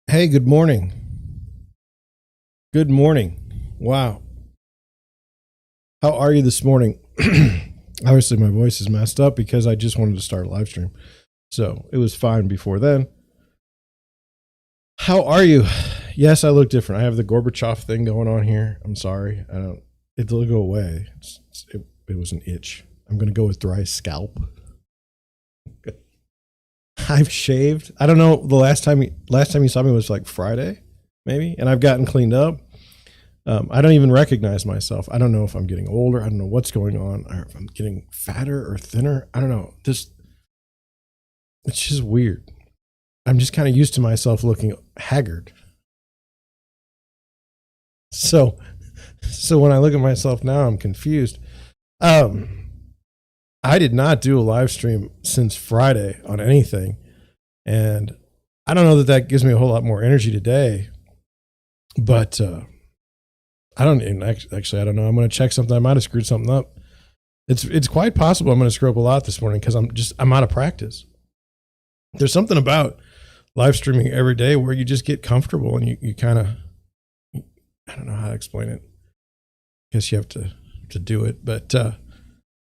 Hey, good morning. Good morning. Wow. How are you this morning? Obviously, my voice is messed up because I just wanted to start a live stream. So it was fine before then. How are you? Yes, I look different. I have the Gorbachev thing going on here. I'm sorry. It'll go away. It was an itch. I'm going to go with dry scalp. I've shaved. I don't know. The last time you saw me was like Friday, maybe, and I've gotten cleaned up. I don't even recognize myself. I don't know if I'm getting older. I don't know what's going on, or if I'm getting fatter or thinner. I don't know. It's just weird. I'm just kind of used to myself looking haggard. So when I look at myself now, I'm confused. I did not do a live stream since Friday on anything. And I don't know that gives me a whole lot more energy today, but, I don't actually, I don't know. I'm going to check something. I might've screwed something up. It's quite possible I'm going to screw up a lot this morning because I'm out of practice. There's something about live streaming every day where you just get comfortable and you kind of, I don't know how to explain it. I guess you have to do it, but,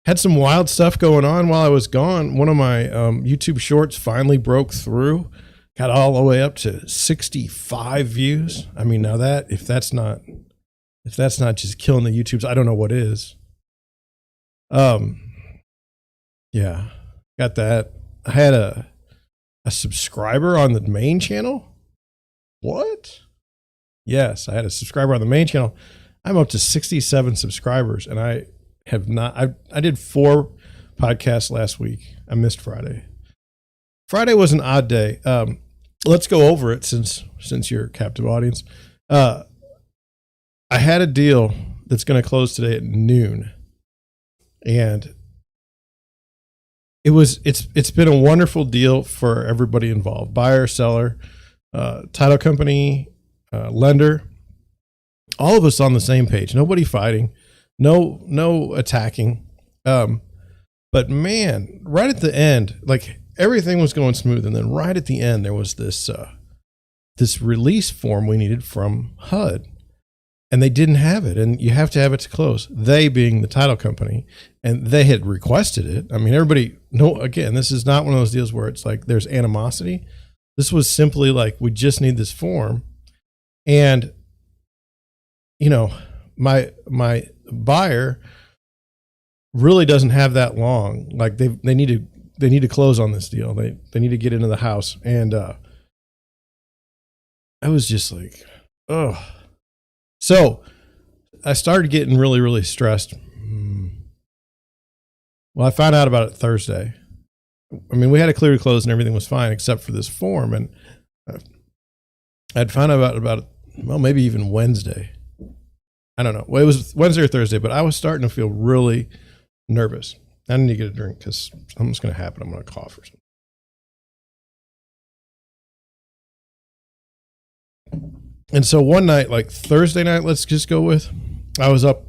had some wild stuff going on while I was gone. One of my YouTube shorts finally broke through, got all the way up to 65 views. I mean, now if that's not just killing the YouTubes, I don't know what is. Yeah, got that. I had a subscriber on the main channel. What? Yes, I had a subscriber on the main channel. I'm up to 67 subscribers, and I have not. I did 4 podcasts last week. I missed Friday. Friday was an odd day. Let's go over it since you're a captive audience. I had a deal that's going to close today at noon, and it's been a wonderful deal for everybody involved: buyer, seller, title company, lender. All of us on the same page. Nobody fighting. No attacking. But man, right at the end, like everything was going smooth. And then right at the end, there was this release form we needed from HUD, and they didn't have it. And you have to have it to close, they being the title company, and they had requested it. I mean, again, this is not one of those deals where it's like there's animosity. This was simply like, we just need this form. And, my buyer really doesn't have that long. Like they need to close on this deal. They need to get into the house. And I was just like, oh. So I started getting really, really stressed. Well, I found out about it Thursday. I mean, we had a clear to close and everything was fine except for this form. And I'd found out about it, well, maybe even Wednesday. I don't know. Well, it was Wednesday or Thursday, but I was starting to feel really nervous. I need to get a drink because something's going to happen. I'm going to cough or something. And so one night, like Thursday night, let's just go with, I was up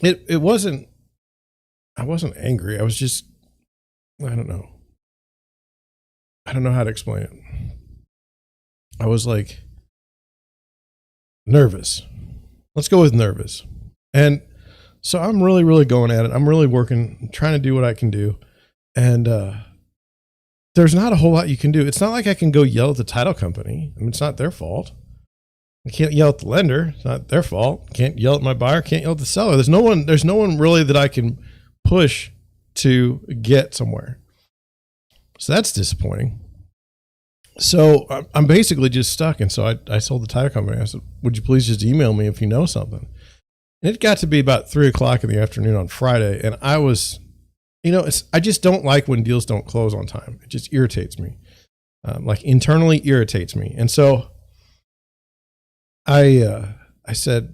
I wasn't angry. I was just, I don't know how to explain it. I was like, nervous. Let's go with nervous. And so I'm really, really going at it. I'm really working, trying to do what I can do. And there's not a whole lot you can do. It's not like I can go yell at the title company. I mean, it's not their fault. I can't yell at the lender. It's not their fault. Can't yell at my buyer. Can't yell at the seller. There's no one really that I can push to get somewhere. So that's disappointing. So I'm basically just stuck. And so I told the title company, I said, would you please just email me if you know something? And it got to be about 3:00 in the afternoon on Friday. And I was, I just don't like when deals don't close on time. It just irritates me, like internally irritates me. And so I said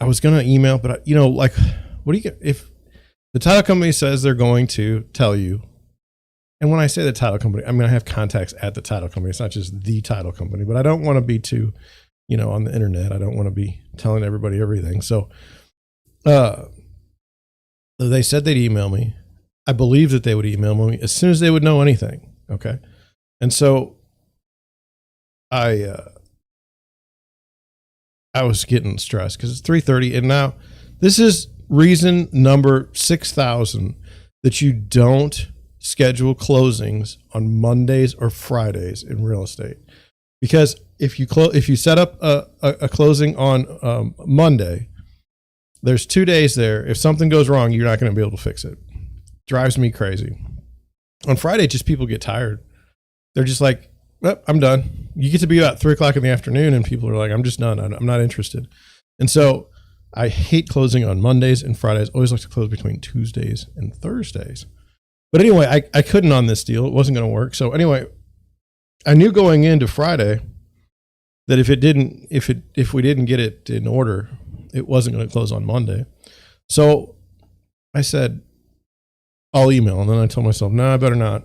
I was going to email, but like, what do you get if the title company says they're going to tell you? And when I say the title company, I mean, I have contacts at the title company. It's not just the title company, but I don't want to be too, on the internet. I don't want to be telling everybody everything. So, they said they'd email me. I believe that they would email me as soon as they would know anything. Okay. And so I was getting stressed because it's 3:30, and now this is reason number 6,000 that you don't schedule closings on Mondays or Fridays in real estate. Because if you set up a closing on Monday, there's 2 days there. If something goes wrong, you're not going to be able to fix it. Drives me crazy. On Friday, just people get tired. They're just like, well, I'm done. You get to be about 3:00 in the afternoon and people are like, I'm just done. I'm not interested. And so I hate closing on Mondays and Fridays. Always like to close between Tuesdays and Thursdays. But anyway, I couldn't on this deal. It wasn't going to work. So anyway, I knew going into Friday that if we didn't get it in order, it wasn't going to close on Monday. So I said, I'll email. And then I told myself, no, I better not.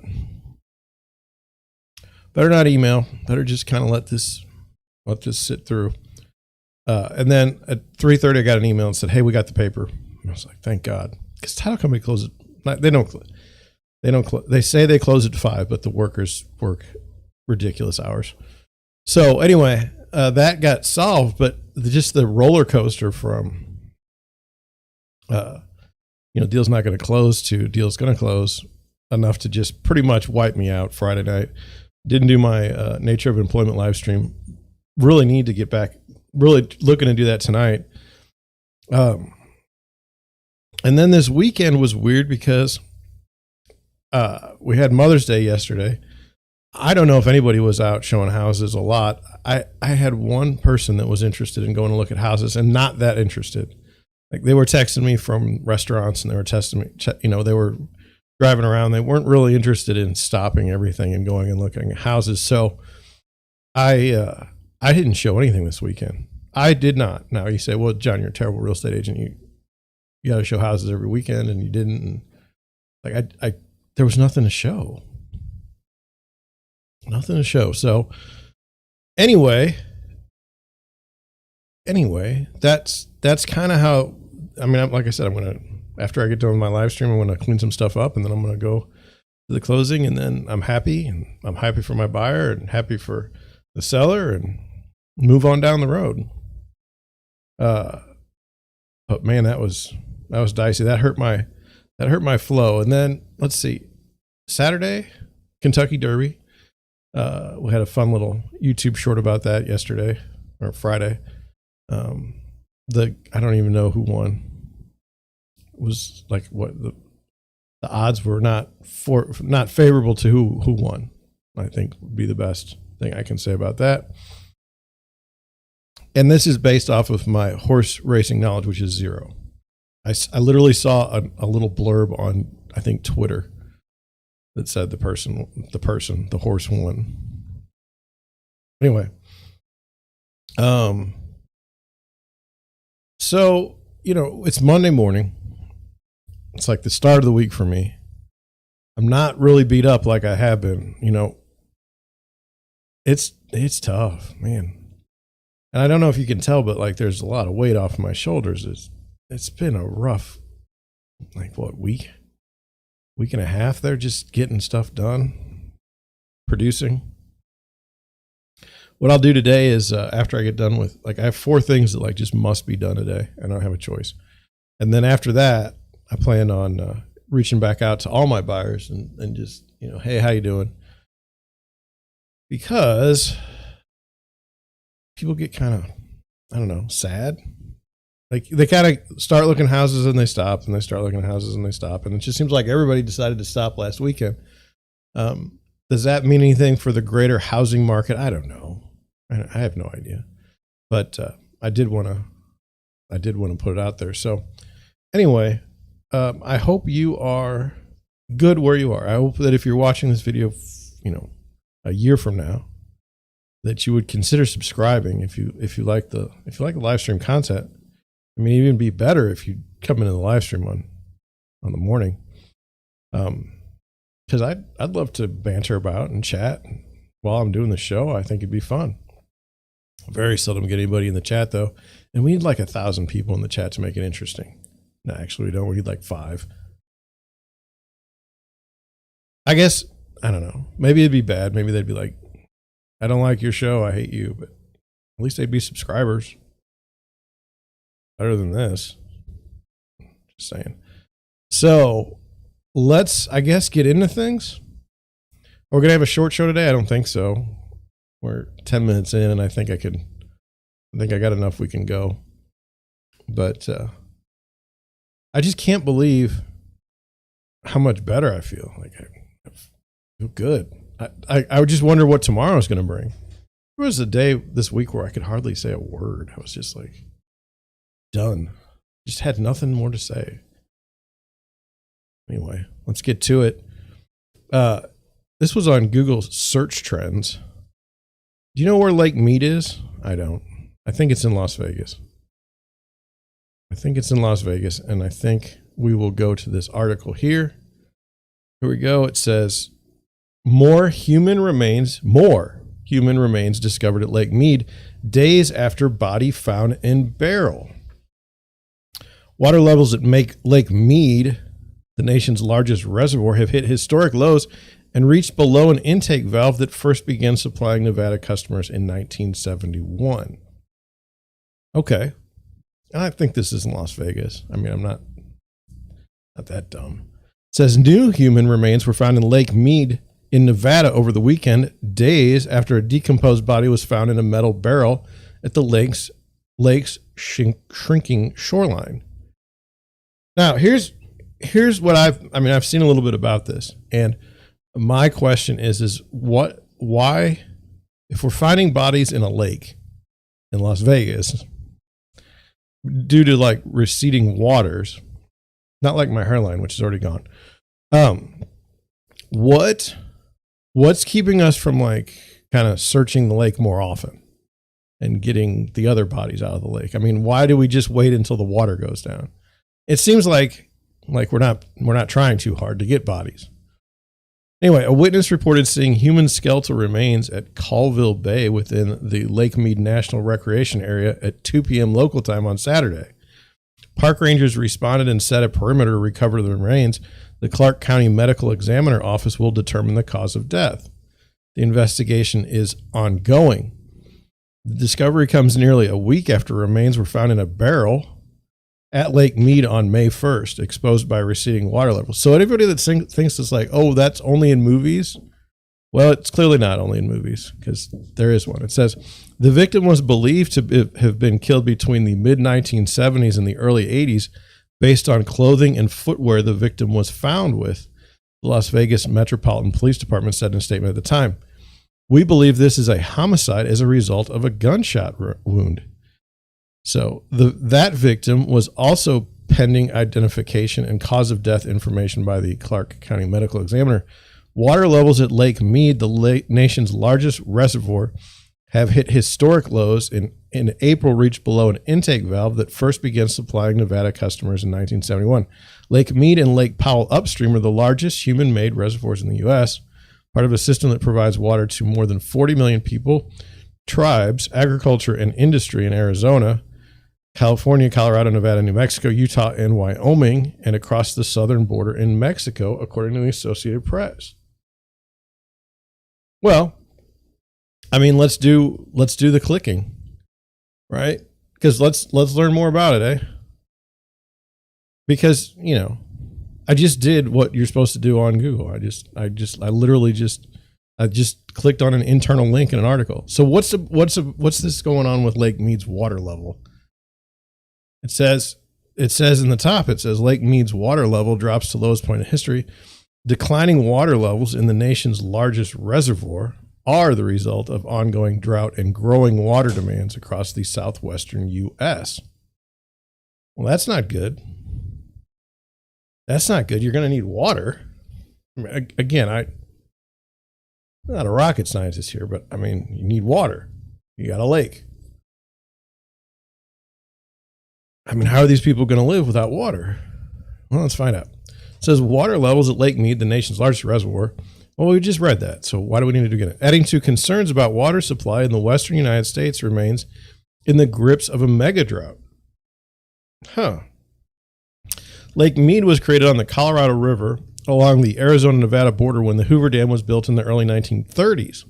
Better not email. Better just kind of let this sit through. And then at 3:30, I got an email and said, hey, we got the paper. And I was like, thank God. Because title company closes. They say they close at 5, but the workers work ridiculous hours. So anyway, that got solved, but just the roller coaster from, deal's not going to close to deal's going to close, enough to just pretty much wipe me out Friday night. Didn't do my Nature of Employment live stream. Really need to get back. Really looking to do that tonight. And then this weekend was weird because we had Mother's Day yesterday. I don't know if anybody was out showing houses a lot. I had one person that was interested in going to look at houses and not that interested. Like they were texting me from restaurants and they were testing me, they were driving around. They weren't really interested in stopping everything and going and looking at houses. So I didn't show anything this weekend. I did not. Now you say, well, John, you're a terrible real estate agent. You got to show houses every weekend and you didn't. And there was nothing to show. Nothing to show. So anyway, that's kind of how, like I said, after I get done with my live stream, I'm going to clean some stuff up and then I'm going to go to the closing and then I'm happy, and I'm happy for my buyer and happy for the seller and move on down the road. But man, that was dicey. That hurt my flow. And then let's see, Saturday, Kentucky Derby. We had a fun little YouTube short about that yesterday or Friday. I don't even know who won. It was like what the odds were not favorable to who won, I think would be the best thing I can say about that. And this is based off of my horse racing knowledge, which is zero. I literally saw a little blurb on, I think, Twitter that said the horse won. Anyway, so, it's Monday morning. It's like the start of the week for me. I'm not really beat up like I have been, It's tough, man. And I don't know if you can tell, but like there's a lot of weight off my shoulders. It's been a rough, week and a half there, just getting stuff done, producing. What I'll do today is after I get done with, I have 4 things that just must be done today. I don't have a choice. And then after that, I plan on reaching back out to all my buyers and just, hey, how you doing? Because people get kind of, I don't know, sad. They kind of start looking at houses and they stop, and they start looking at houses and they stop. And it just seems like everybody decided to stop last weekend. Does that mean anything for the greater housing market? I don't know. I have no idea. But I did want to put it out there. So anyway, I hope you are good where you are. I hope that if you're watching this video, a year from now, that you would consider subscribing if you like the live stream content. Even be better if you come into the live stream on the morning. Because I'd love to banter about and chat while I'm doing the show. I think it'd be fun. Very seldom get anybody in the chat though, and we need 1,000 people in the chat to make it interesting. No, actually, we don't. We need 5. I guess I don't know. Maybe it'd be bad. Maybe they'd be like, I don't like your show. I hate you. But at least they'd be subscribers. Better than this. Just saying. So let's, I guess, get into things. We're going to have a short show today. I don't think so. We're 10 minutes in, and I think I got enough we can go. But I just can't believe how much better I feel. Like I feel good. I would just wonder what tomorrow is going to bring. There was a day this week where I could hardly say a word. I was just like done. Just had nothing more to say. Anyway, let's get to it. This was on Google search trends. Do you know where Lake Mead is? I don't. I think it's in Las Vegas. And I think we will go to this article here. Here we go. It says, more human remains discovered at Lake Mead days after body found in barrel. Water levels at Lake Mead, the nation's largest reservoir, have hit historic lows and reached below an intake valve that first began supplying Nevada customers in 1971. Okay. And I think this is in Las Vegas. I mean, I'm not that dumb. It says new human remains were found in Lake Mead in Nevada over the weekend, days after a decomposed body was found in a metal barrel at the lake's shrinking shoreline. Now, here's what I've seen a little bit about this, and my question is why, if we're finding bodies in a lake in Las Vegas due to like receding waters, not like my hairline, which is already gone, what's keeping us from like kind of searching the lake more often and getting the other bodies out of the lake? I mean, why do we just wait until the water goes down? It seems like we're not trying too hard to get bodies. Anyway, a witness reported seeing human skeletal remains at Colville Bay within the Lake Mead National Recreation Area at 2 p.m. local time on Saturday. Park rangers responded and set a perimeter to recover the remains. The Clark County Medical Examiner Office will determine the cause of death. The investigation is ongoing. The discovery comes nearly a week after remains were found in a barrel at Lake Mead on May 1st, exposed by receding water levels. So anybody that thinks it's like, oh, that's only in movies, well, it's clearly not only in movies, because there is one. It says, the victim was believed to have been killed between the mid-1970s and the early 80s based on clothing and footwear the victim was found with, the Las Vegas Metropolitan Police Department said in a statement at the time. We believe this is a homicide as a result of a gunshot wound. So that victim was also pending identification and cause of death information by the Clark County Medical Examiner. Water levels at Lake Mead, the nation's largest reservoir, have hit historic lows and in April reached below an intake valve that first began supplying Nevada customers in 1971. Lake Mead and Lake Powell upstream are the largest human-made reservoirs in the U.S., part of a system that provides water to more than 40 million people, tribes, agriculture, and industry in Arizona, California, Colorado, Nevada, New Mexico, Utah, and Wyoming, and across the southern border in Mexico, according to the Associated Press. Well, I mean, let's do the clicking, right? Because let's learn more about it, eh? Because, you know, I just did what you're supposed to do on Google. I literally just clicked on an internal link in an article. So what's this going on with Lake Mead's water level? It says in the top, it says Lake Mead's water level drops to lowest point in history. Declining water levels in the nation's largest reservoir are the result of ongoing drought and growing water demands across the southwestern U.S. Well, that's not good. That's not good. You're going to need water. I mean, again, I'm not a rocket scientist here, but I mean, you need water. You got a lake. I mean, how are these people going to live without water? Well, let's find out. It says water levels at Lake Mead, the nation's largest reservoir. Well, we just read that, so why do we need to do it? Adding to concerns about water supply in the western United States remains in the grips of a mega drought. Lake Mead was created on the Colorado River along the Arizona-Nevada border when the Hoover Dam was built in the early 1930s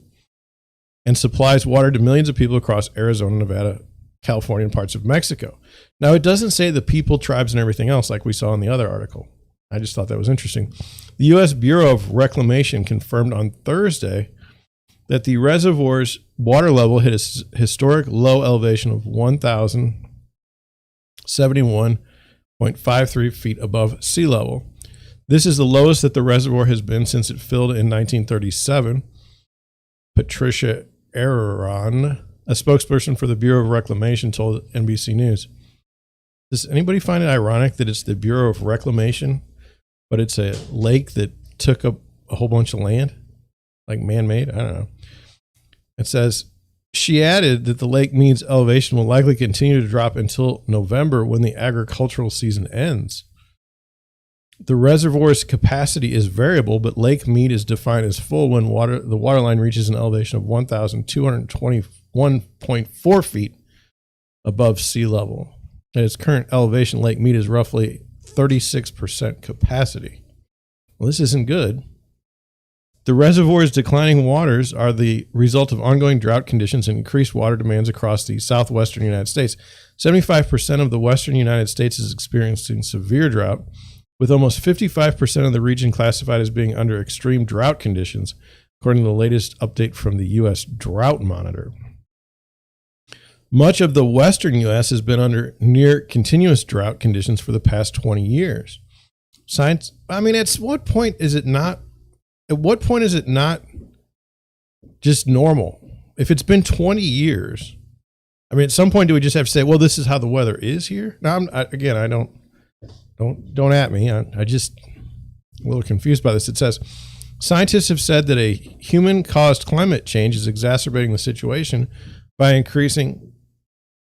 and supplies water to millions of people across Arizona, Nevada, California, and parts of Mexico. Now, it doesn't say the people, tribes, and everything else like we saw in the other article. I just thought that was interesting. The U.S. Bureau of Reclamation confirmed on Thursday that the reservoir's water level hit a historic low elevation of 1,071.53 feet above sea level. This is the lowest that the reservoir has been since it filled in 1937. Patricia Aaron, a spokesperson for the Bureau of Reclamation, told NBC News. Does anybody find it ironic that it's the Bureau of Reclamation, but it's a lake that took up a whole bunch of land, like man-made? I don't know. It says, she added that the lake means elevation will likely continue to drop until November when the agricultural season ends. The reservoir's capacity is variable, but Lake Mead is defined as full when the water line reaches an elevation of 1,221.4 feet above sea level. At its current elevation, Lake Mead is roughly 36% capacity. Well, this isn't good. The reservoir's declining waters are the result of ongoing drought conditions and increased water demands across the southwestern United States. 75% of the western United States is experiencing severe drought, with almost 55% of the region classified as being under extreme drought conditions, according to the latest update from the U.S. Drought Monitor. Much of the western U.S. has been under near continuous drought conditions for the past 20 years. Science, I mean, at what point is it not just normal? If it's been 20 years, I mean, at some point do we just have to say, well, this is how the weather is here? Now, don't at me. I just a little confused by this. It says, scientists have said that a human-caused climate change is exacerbating the situation by increasing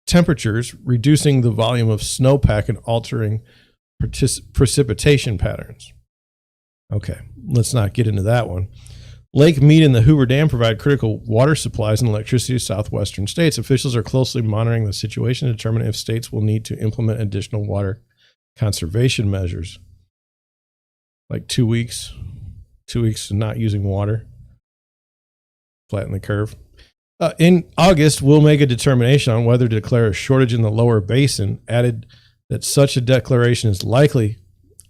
temperatures, reducing the volume of snowpack, and altering precipitation patterns. Okay, let's not get into that one. Lake Mead and the Hoover Dam provide critical water supplies and electricity to southwestern states. Officials are closely monitoring the situation to determine if states will need to implement additional water conservation measures, like 2 weeks of not using water, flatten the curve. In August, we'll make a determination on whether to declare a shortage in the lower basin, added that such a declaration is likely.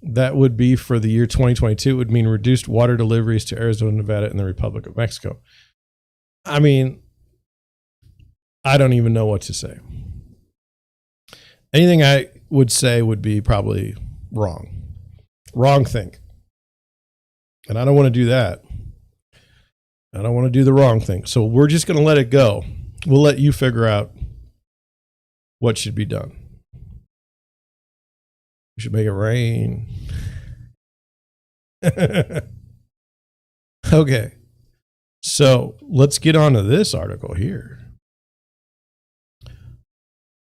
That would be for the year 2022. It would mean reduced water deliveries to Arizona, Nevada, and the Republic of Mexico. I mean, I don't even know what to say. Anything I would say would be probably wrong. Wrong thing. And I don't want to do that. I don't want to do the wrong thing. So we're just going to let it go. We'll let you figure out what should be done. We should make it rain. Okay. So let's get on to this article here.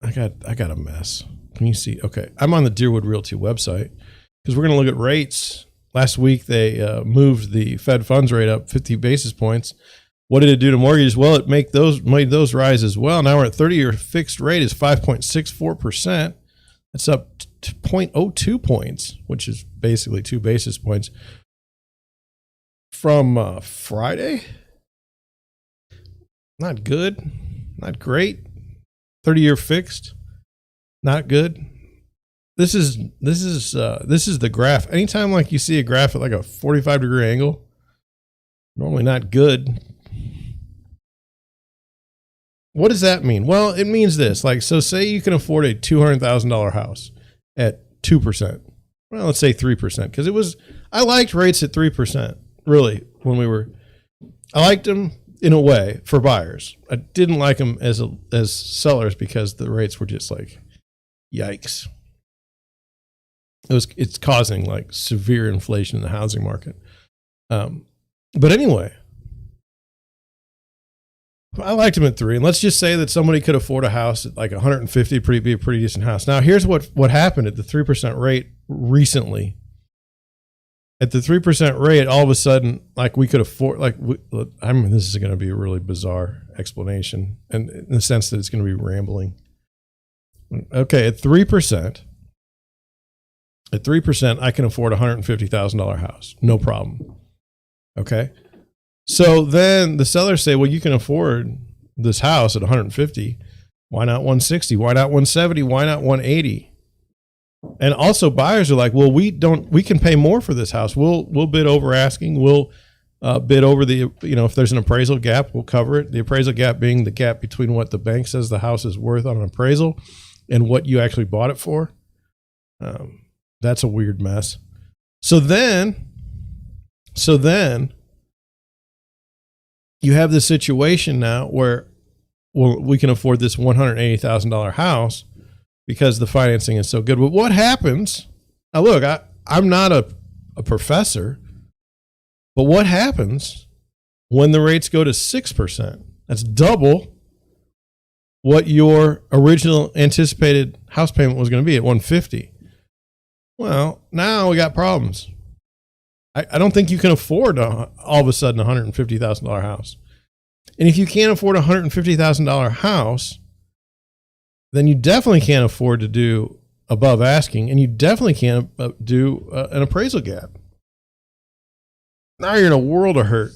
I got a mess. Can you see? Okay. I'm on the Deerwood Realty website because we're going to look at rates. Last week, they moved the Fed funds rate up 50 basis points. What did it do to mortgages? Well, it made those rise as well. Now we're at 30-year fixed rate is 5.64%. That's up to 0.02 points, which is basically 2 basis points from Friday. Not good. Not great. 30-year fixed. Not good. This is the graph. Anytime like you see a graph at like a 45-degree angle, normally not good. What does that mean? Well, it means this. Like, so say you can afford a $200,000 house at 2%. Well, let's say 3%, because I liked rates at 3%, really, I liked them in a way for buyers. I didn't like them as sellers because the rates were just like, yikes. It's causing like severe inflation in the housing market. But anyway, I liked them at 3. And let's just say that somebody could afford a house at like 150, be a pretty decent house. Now, here's what happened at the 3% rate recently. At the 3% rate, all of a sudden, like we could afford, this is going to be a really bizarre explanation, and in the sense that it's going to be rambling. Okay, at 3%, At 3%, I can afford a $150,000 house. No problem. Okay. So then the sellers say, well, you can afford this house at 150. Why not 160? Why not 170? Why not 180? And also buyers are like, well, we can pay more for this house. We'll bid over asking. We'll bid over the, if there's an appraisal gap, we'll cover it. The appraisal gap being the gap between what the bank says the house is worth on an appraisal and what you actually bought it for. That's a weird mess. So then you have this situation now where, well, we can afford this $180,000 house because the financing is so good. But what happens? Now, look, I'm not a professor, but what happens when the rates go to 6%? That's double what your original anticipated house payment was going to be at 150. Well, now we got problems. I don't think you can afford all of a sudden a $150,000 house. And if you can't afford a $150,000 house, then you definitely can't afford to do above asking, and you definitely can't do an appraisal gap. Now you're in a world of hurt.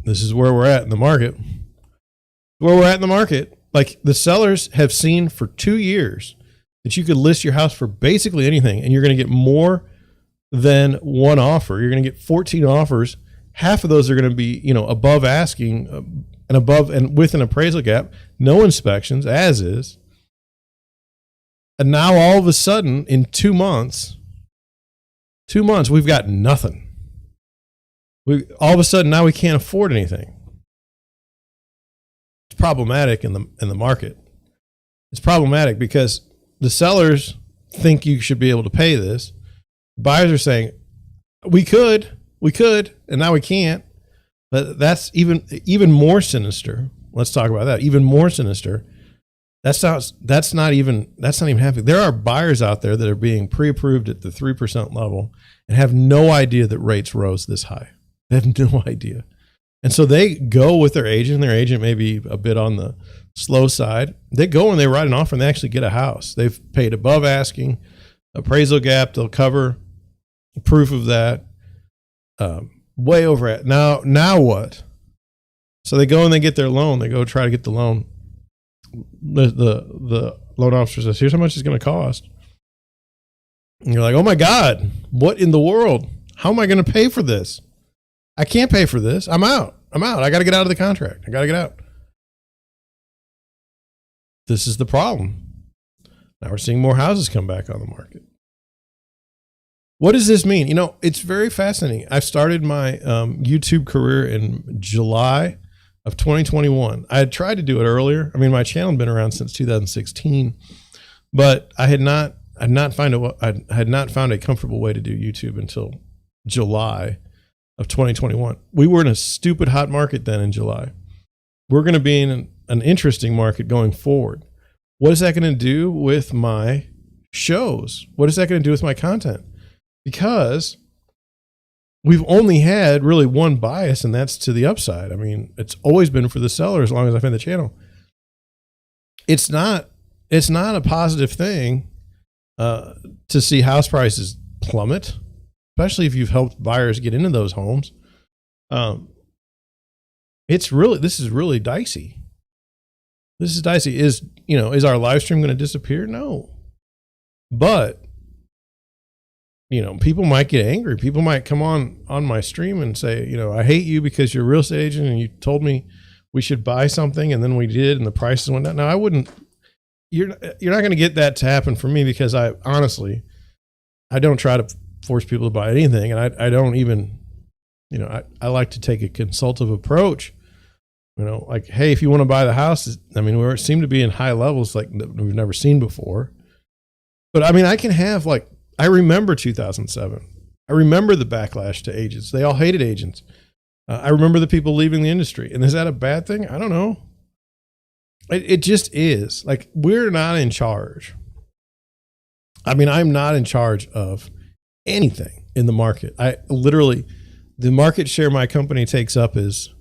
This is where we're at in the market. Like the sellers have seen for 2 years that you could list your house for basically anything, and you're going to get more than one offer. You're going to get 14 offers. Half of those are going to be, above asking and with an appraisal gap, no inspections, as is. And now all of a sudden in 2 months, we've got nothing. All of a sudden now we can't afford anything. It's problematic in the market. It's problematic because the sellers think you should be able to pay this. Buyers are saying, we could, and now we can't. But that's even more sinister. Let's talk about that. Even more sinister. That's not even happening. There are buyers out there that are being pre-approved at the 3% level and have no idea that rates rose this high. They have no idea. And so they go with their agent. Their agent may be a bit on the slow side. They go and they write an offer and they actually get a house. They've paid above asking, appraisal gap. They'll cover proof of that. Way over it. Now what? So they go and they get their loan. They go try to get the loan. The loan officer says, here's how much it's going to cost. And you're like, oh my God, what in the world? How am I going to pay for this? I can't pay for this. I'm out. I got to get out of the contract. I got to get out. This is the problem. Now we're seeing more houses come back on the market. What does this mean? It's very fascinating. I started my YouTube career in July of 2021. I had tried to do it earlier. I mean, my channel had been around since 2016, but I had not found a comfortable way to do YouTube until July of 2021. We were in a stupid hot market then in July. We're going to be in an interesting market going forward. What is that going to do with my shows? What is that going to do with my content? Because we've only had really one bias, and that's to the upside. I mean, it's always been for the seller as long as I've had the channel. It's not a positive thing to see house prices plummet, especially if you've helped buyers get into those homes. This is really dicey. This is dicey. Is our live stream going to disappear? No. But people might get angry. People might come on my stream and say, I hate you because you're a real estate agent and you told me we should buy something and then we did and the prices went down. Now I wouldn't, you're not going to get that to happen for me because I don't try to force people to buy anything. And I don't even, I like to take a consultative approach, like, hey, if you want to buy the house, we seem to be in high levels like we've never seen before. But I can have I remember 2007. I remember the backlash to agents. They all hated agents. I remember the people leaving the industry. And is that a bad thing? I don't know. It just is. We're not in charge. I'm not in charge of anything in the market. The market share my company takes up is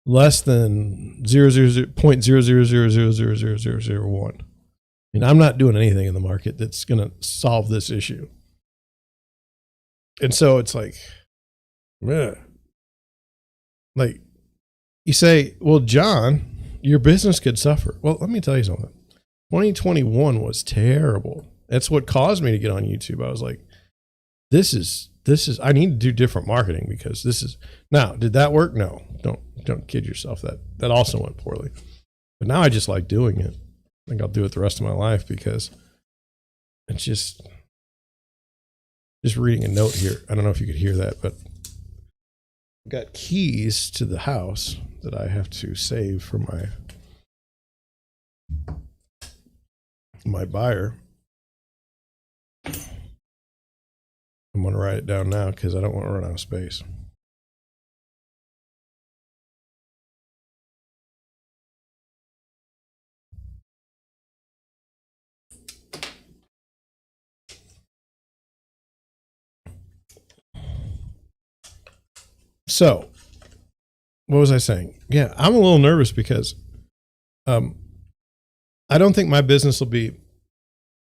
less than 0.000000001. mean, I'm not doing anything in the market that's going to solve this issue. And so it's like, meh. Like you say, well, John, your business could suffer. Well, let me tell you something. 2021 was terrible. That's what caused me to get on YouTube. I was like, this is, I need to do different marketing because this is, now, did that work? No, don't kid yourself. That also went poorly. But now I just like doing it. I think I'll do it the rest of my life because it's just reading a note here. I don't know if you could hear that, but I've got keys to the house that I have to save for my buyer. I'm going to write it down now because I don't want to run out of space. So, what was I saying? Yeah, I'm a little nervous because I don't think my business will be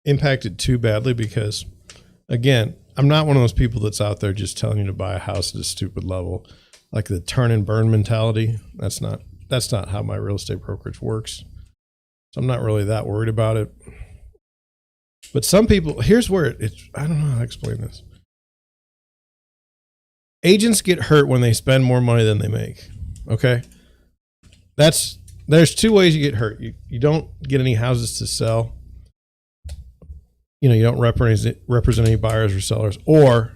impacted too badly because, again, I'm not one of those people that's out there just telling you to buy a house at a stupid level, like the turn and burn mentality. That's not how my real estate brokerage works. So I'm not really that worried about it. But some people, here's where it's, I don't know how to explain this. Agents get hurt when they spend more money than they make. Okay. There's two ways you get hurt. You don't get any houses to sell. You don't represent any buyers or sellers, or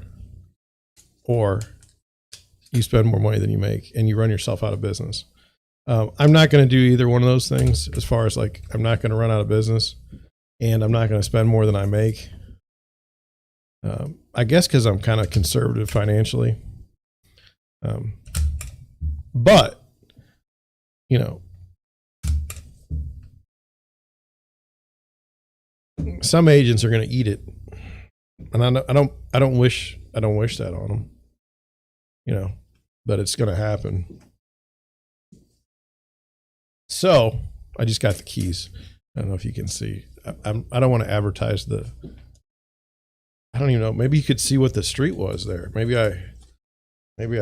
you spend more money than you make and you run yourself out of business. I'm not going to do either one of those things as far as like, I'm not going to run out of business and I'm not going to spend more than I make. I guess because I'm kind of conservative financially. But some agents are going to eat it, and I don't wish that on them, but it's going to happen. So I just got the keys. I don't know if you can see. I don't want to advertise I don't even know. Maybe you could see what the street was there. Maybe I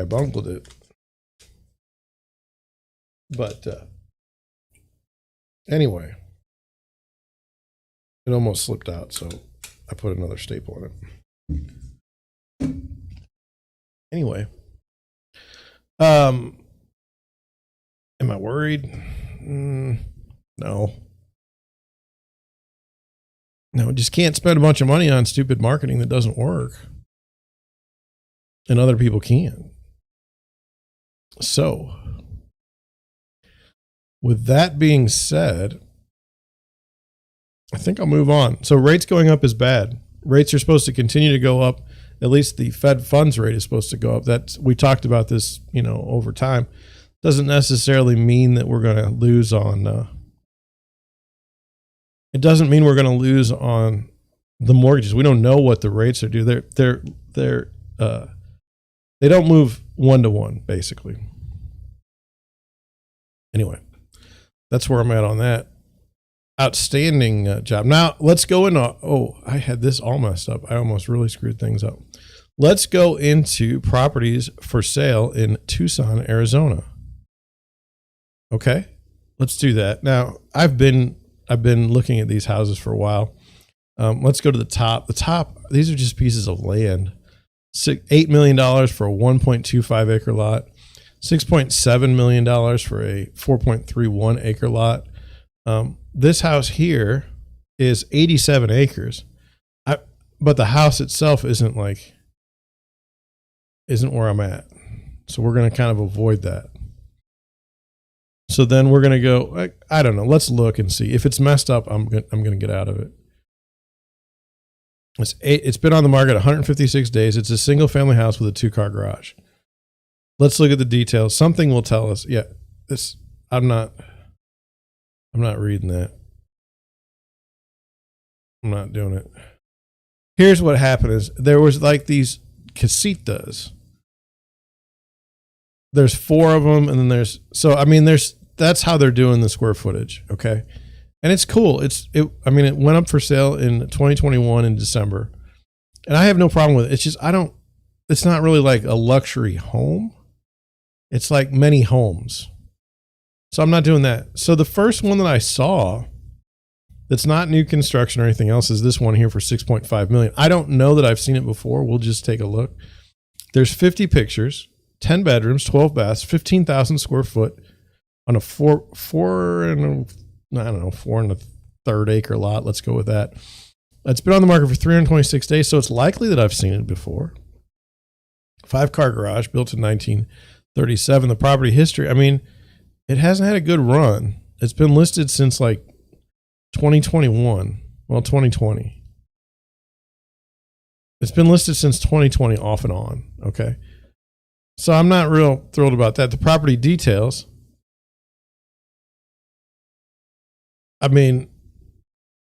bungled it. But anyway, it almost slipped out, so I put another staple in it. Anyway, am I worried? No. Just can't spend a bunch of money on stupid marketing that doesn't work. And other people can. So, with that being said, I think I'll move on. So rates going up is bad. Rates are supposed to continue to go up. At least the Fed funds rate is supposed to go up. We talked about this, over time. Doesn't necessarily mean that we're going to lose on. It doesn't mean we're going to lose on the mortgages. We don't know what the rates are due. They don't move 1-to-1 basically. Anyway, that's where I'm at on that. Outstanding job. Now let's go into, I had this all messed up. I almost really screwed things up. Let's go into properties for sale in Tucson, Arizona. Okay, let's do that. Now I've been looking at these houses for a while. Let's go to the top. These are just pieces of land. $8 million for a 1.25 acre lot. $6.7 million for a 4.31 acre lot. This house here is 87 acres. But the house itself isn't where I'm at. So we're going to kind of avoid that. So then we're going to go, I don't know. Let's look and see. If it's messed up, I'm going to get out of it. It's been on the market 156 days. It's a single family house with a 2-car garage. Let's look at the details. Something will tell us. Yeah, I'm not reading that. I'm not doing it. Here's what happened is there was like these casitas. There's 4 of them. And then that's how they're doing the square footage. Okay. And it's cool. I mean, it went up for sale in 2021 in December. And I have no problem with it. It's just, it's not really like a luxury home. It's like many homes. So I'm not doing that. So the first one that I saw that's not new construction or anything else is this one here for 6.5 million. I don't know that I've seen it before. We'll just take a look. There's 50 pictures, 10 bedrooms, 12 baths, 15,000 square foot on a four and a third acre lot. Let's go with that. It's been on the market for 326 days, so it's likely that I've seen it before. 5-car garage built in 1937. The property history, I mean, it hasn't had a good run. It's been listed since like 2021. Well, 2020. It's been listed since 2020 off and on. Okay. So I'm not real thrilled about that. The property details, I mean,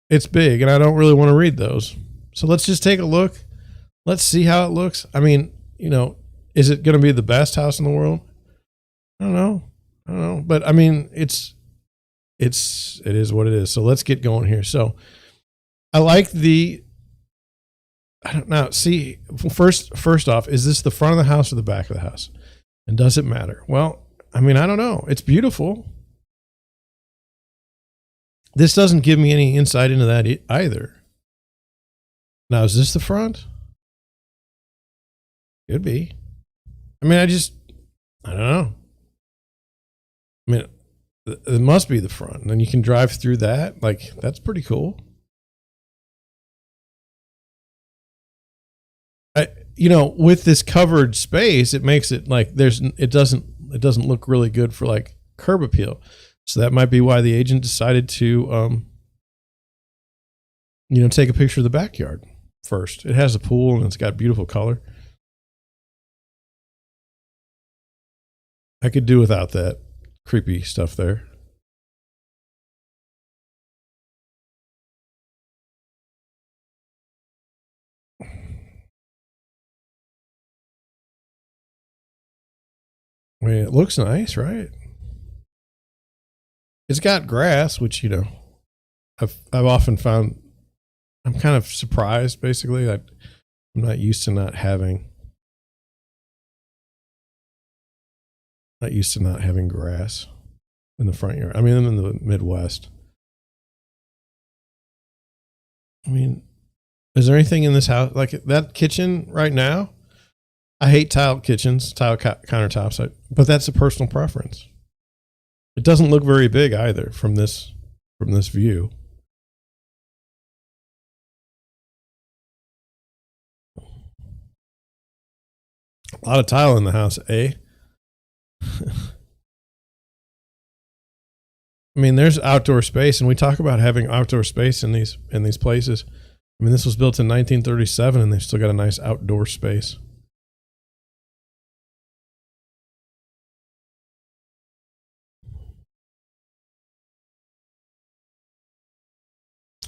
it's big and I don't really want to read those. So let's just take a look. Let's see how it looks. I mean, you know, is it going to be the best house in the world? I don't know. But I mean, it is what it is. So let's get going here. So I like I don't know. See, first off, is this the front of the house or the back of the house? And does it matter? Well, I mean, I don't know. It's beautiful. This doesn't give me any insight into that either. Now, is this the front? Could be. I mean, I don't know. I mean, it must be the front. And then you can drive through that. Like, that's pretty cool. With this covered space, it makes it like it doesn't look really good for like curb appeal. So that might be why the agent decided to, take a picture of the backyard first. It has a pool and it's got beautiful color. I could do without that creepy stuff there. I mean, it looks nice, right? It's got grass, which, I've often found, I'm kind of surprised, basically. I'm not used to not having grass in the front yard. I mean, I'm in the Midwest. I mean, is there anything in this house like that kitchen right now? I hate tile kitchens, tile countertops, but that's a personal preference. It doesn't look very big either from this view. A lot of tile in the house, eh? I mean, there's outdoor space, and we talk about having outdoor space in these places. I mean, this was built in 1937, and they've still got a nice outdoor space.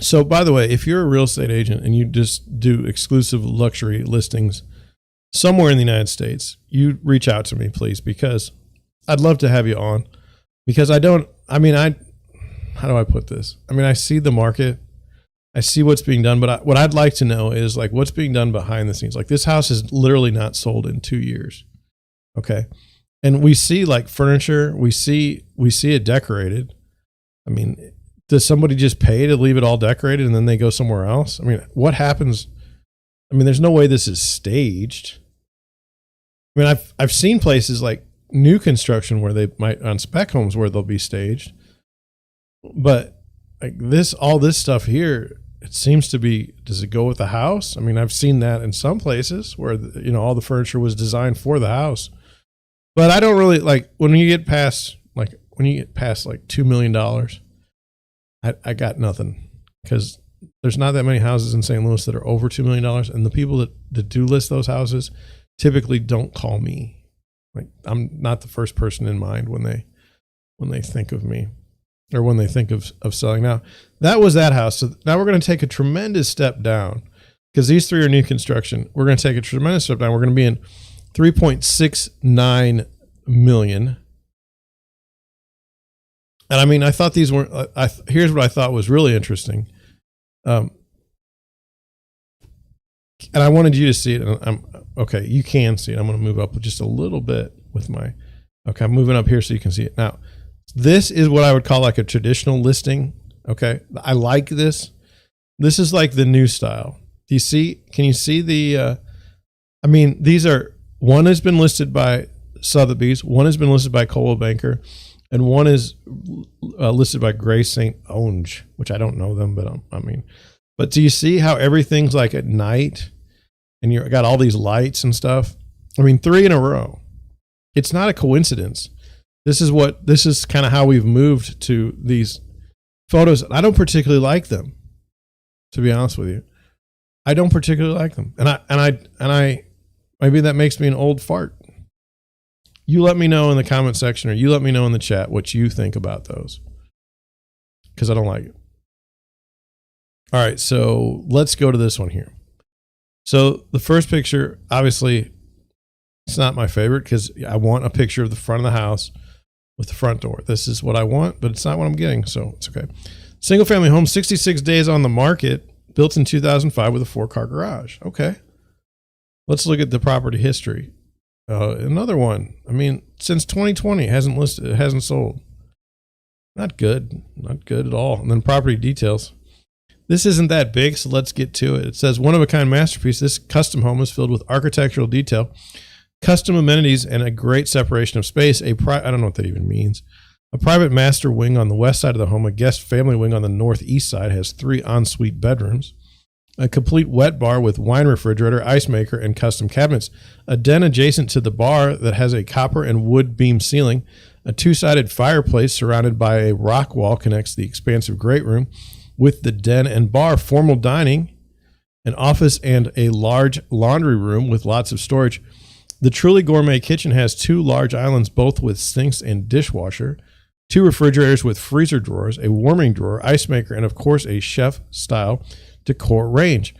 So, by the way, if you're a real estate agent and you just do exclusive luxury listings somewhere in the United States, you reach out to me, please, because I'd love to have you on. Because how do I put this? I mean, I see the market, I see what's being done, but what I'd like to know is like what's being done behind the scenes. Like this house is literally not sold in 2 years. Okay. And we see like furniture, we see it decorated. I mean, does somebody just pay to leave it all decorated and then they go somewhere else? I mean, what happens? I mean, there's no way this is staged. I mean, I've seen places like new construction where they might on spec homes where they'll be staged, but like all this stuff here, it seems to be, does it go with the house? I mean, I've seen that in some places where, all the furniture was designed for the house, but I don't really like when you get past like $2 million, I got nothing, because there's not that many houses in St. Louis that are over $2 million. And the people that do list those houses typically don't call me. Like I'm not the first person in mind when they think of me or when they think of selling. Now that was that house. So now we're going to take a tremendous step down because these three are new construction. We're going to take a tremendous step down. We're going to be in 3.69 million. And I mean, I thought these weren't, here's what I thought was really interesting. And I wanted you to see it. And okay, you can see it. I'm going to move up just a little bit with my, okay, I'm moving up here so you can see it. Now, this is what I would call like a traditional listing. Okay. I like this. This is like the new style. Do you see, can you see the, I mean, these are, one has been listed by Sotheby's, one has been listed by Coldwell Banker, and one is listed by Gray St. Onge, which I don't know them, but I mean, but do you see how everything's like at night and you got all these lights and stuff? I mean, 3 in a row. It's not a coincidence. This is kind of how we've moved to these photos. I don't particularly like them, to be honest with you. I don't particularly like them. And I maybe that makes me an old fart. You let me know in the comment section, or you let me know in the chat what you think about those, because I don't like it. All right, so let's go to this one here. So the first picture, obviously, it's not my favorite because I want a picture of the front of the house with the front door. This is what I want, but it's not what I'm getting, so it's okay. Single family home, 66 days on the market, built in 2005 with a 4-car garage. Okay. Let's look at the property history. Another one. I mean, since 2020, it hasn't sold. Not good. Not good at all. And then property details. This isn't that big, so let's get to it. It says, one-of-a-kind masterpiece. This custom home is filled with architectural detail, custom amenities, and a great separation of space. I don't know what that even means. A private master wing on the west side of the home. A guest family wing on the northeast side has 3 ensuite bedrooms. A complete wet bar with wine refrigerator, ice maker, and custom cabinets. A den adjacent to the bar that has a copper and wood beam ceiling. A 2-sided fireplace surrounded by a rock wall connects the expansive great room with the den and bar. Formal dining, an office, and a large laundry room with lots of storage. The truly gourmet kitchen has 2 large islands, both with sinks and dishwasher, 2 refrigerators with freezer drawers, a warming drawer, ice maker, and of course a chef-style decor range.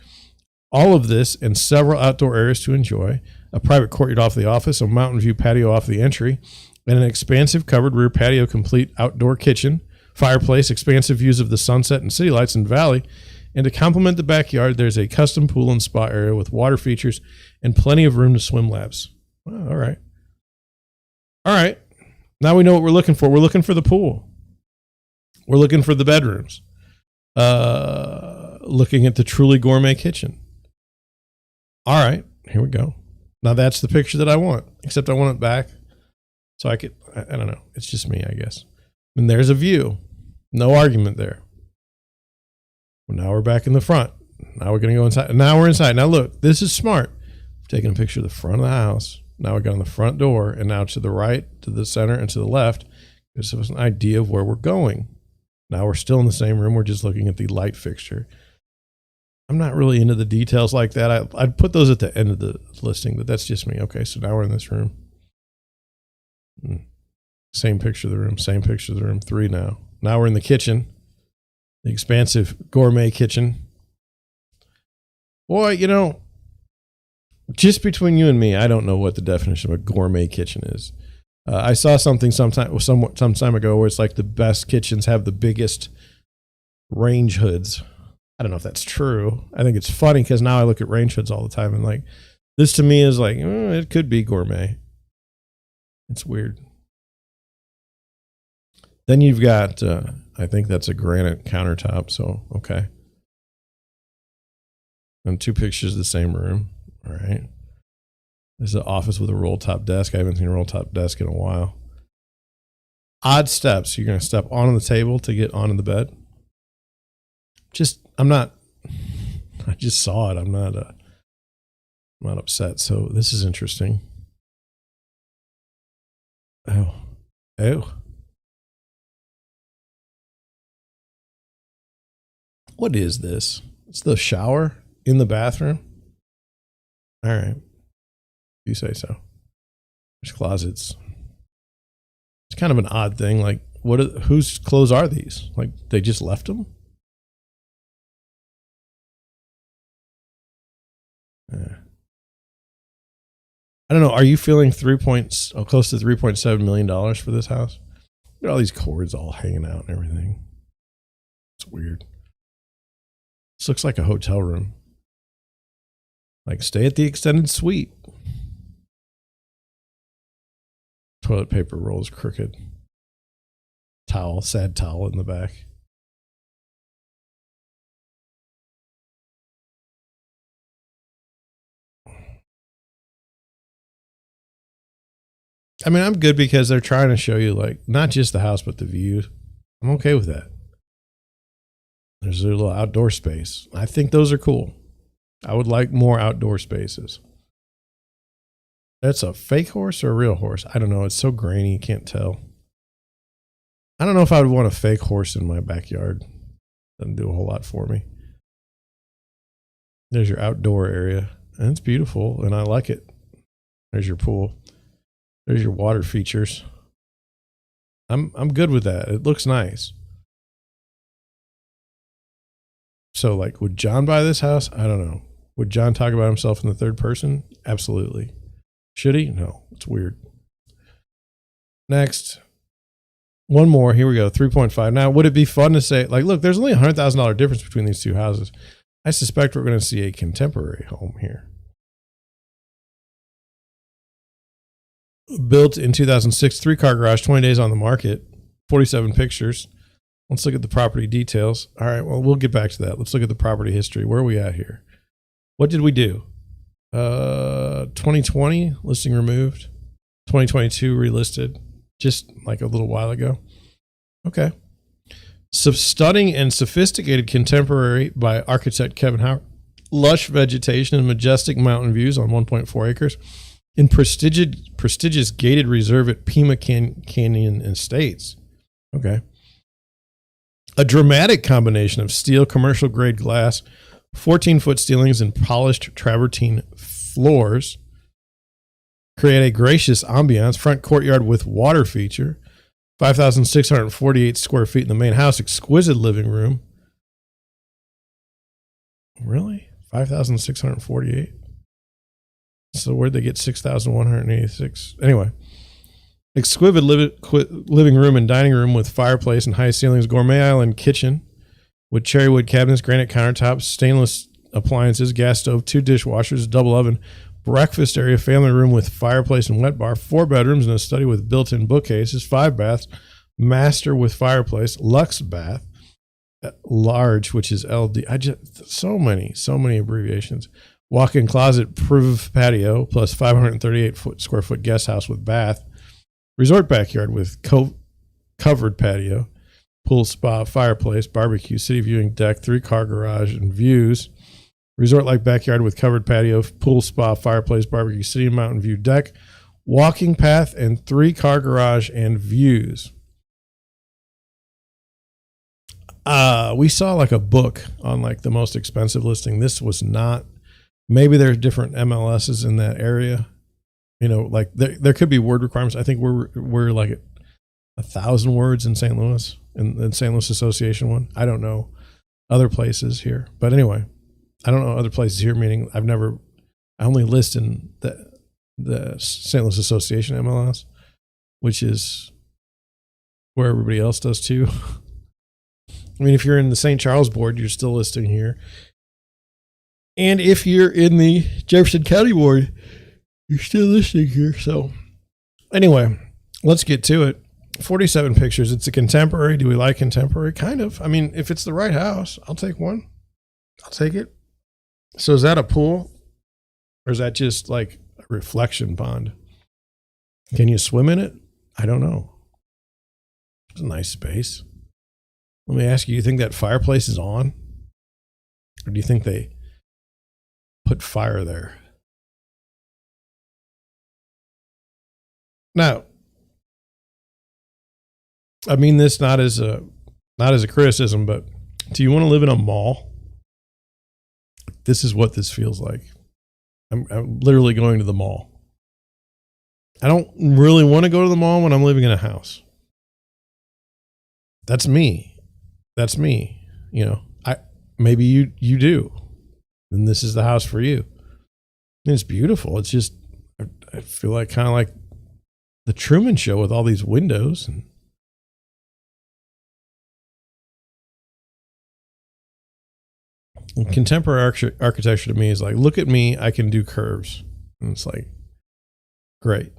All of this and several outdoor areas to enjoy. A private courtyard off the office, a mountain view patio off the entry, and an expansive covered rear patio, complete outdoor kitchen, fireplace, expansive views of the sunset and city lights and valley. And to complement the backyard, there's a custom pool and spa area with water features and plenty of room to swim laps. Oh, all right. All right. Now we know what we're looking for. We're looking for the pool. We're looking for the bedrooms. Looking at the truly gourmet kitchen. All right, here we go. Now that's the picture that I want, except I want it back so I don't know. It's just me, I guess. And there's a view. No argument there. Well, now we're back in the front. Now we're going to go inside. Now we're inside. Now look, this is smart. I'm taking a picture of the front of the house. Now we got on the front door, and now to the right, to the center, and to the left. Gives us an idea of where we're going. Now we're still in the same room. We're just looking at the light fixture. I'm not really into the details like that. I'd put those at the end of the listing, but that's just me. Okay, so now we're in this room. Same picture of the room, same picture of the room. 3 now. Now we're in the kitchen, the expansive gourmet kitchen. Boy, you know, just between you and me, I don't know what the definition of a gourmet kitchen is. I saw something some time ago where it's like the best kitchens have the biggest range hoods. I don't know if that's true. I think it's funny because now I look at range hoods all the time and like this to me is like, it could be gourmet. It's weird. Then you've got, I think that's a granite countertop. So, okay. And 2 pictures of the same room. All right. There's an office with a roll top desk. I haven't seen a roll top desk in a while. Odd steps. You're going to step onto the table to get onto the bed. I just saw it. I'm not upset. So this is interesting. Oh. What is this? It's the shower in the bathroom. All right. You say so. There's closets. It's kind of an odd thing. Like, whose clothes are these? Like, they just left them? I don't know. Are you feeling close to $3.7 million for this house? Look at all these cords all hanging out and everything. It's weird. This looks like a hotel room. Like, stay at the extended suite. Toilet paper rolls crooked. Towel, sad towel in the back. I mean, I'm good because they're trying to show you, like, not just the house, but the view. I'm okay with that. There's a little outdoor space. I think those are cool. I would like more outdoor spaces. That's a fake horse or a real horse? I don't know. It's so grainy, you can't tell. I don't know if I would want a fake horse in my backyard. Doesn't do a whole lot for me. There's your outdoor area, and it's beautiful, and I like it. There's your pool. There's your water features. I'm good with that. It looks nice. So, like, would John buy this house? I don't know. Would John talk about himself in the third person? Absolutely. Should he? No. It's weird. Next. One more. Here we go. 3.5. Now, would it be fun to say, like, look, there's only a $100,000 difference between these two houses. I suspect we're going to see a contemporary home here. Built in 2006, 3-car garage, 20 days on the market, 47 pictures. Let's look at the property details. All right, well, we'll get back to that. Let's look at the property history. Where are we at here? What did we do? 2020, listing removed. 2022, relisted. Just like a little while ago. Okay. So stunning and sophisticated contemporary by architect Kevin Howard. Lush vegetation and majestic mountain views on 1.4 acres. In prestigious gated reserve at Pima Canyon Estates. Okay. A dramatic combination of steel commercial grade glass, 14-foot ceilings, and polished travertine floors create a gracious ambiance. Front courtyard with water feature. 5,648 square feet in the main house. Exquisite living room. Really? 5,648? So where'd they get 6,186? Anyway. Exquisite living room and dining room with fireplace and high ceilings. Gourmet island kitchen with cherrywood cabinets, granite countertops, stainless appliances, gas stove, 2 dishwashers, double oven, breakfast area, family room with fireplace and wet bar, 4 bedrooms and a study with built-in bookcases, 5 baths, master with fireplace, luxe bath, large, which is LD. So many abbreviations. Walk-in closet, proof patio, plus 538 square foot guest house with bath. Resort backyard with covered patio, pool, spa, fireplace, barbecue, city viewing deck, 3-car garage, and views. Resort-like backyard with covered patio, pool, spa, fireplace, barbecue, city and mountain view deck, walking path, and 3-car garage and views. We saw like a book on like the most expensive listing. This was not. Maybe there's different MLSs in that area. You know, like there could be word requirements. I think we're like 1,000 words in St. Louis, in St. Louis Association one. I don't know other places here, but anyway, I don't know other places here. Meaning, I only list in the St. Louis Association MLS, which is where everybody else does too. I mean, if you're in the St. Charles board, you're still listing here, and if you're in the Jefferson County board, you're still listening here. So anyway, let's get to it. 47 pictures. It's a contemporary. Do we like contemporary? Kind of. I mean, if it's the right house, I'll take one. I'll take it. So is that a pool? Or is that just like a reflection pond? Can you swim in it? I don't know. It's a nice space. Let me ask you, do you think that fireplace is on? Or do you think they put fire there? Now, I mean this not as a criticism, but do you want to live in a mall? This is what this feels like. I'm literally going to the mall. I don't really want to go to the mall when I'm living in a house. That's me. That's me. You know, maybe you do. And this is the house for you. And it's beautiful. It's just, I feel like kind of like the Truman Show with all these windows, and contemporary architecture to me is like, look at me, I can do curves. And it's like, great.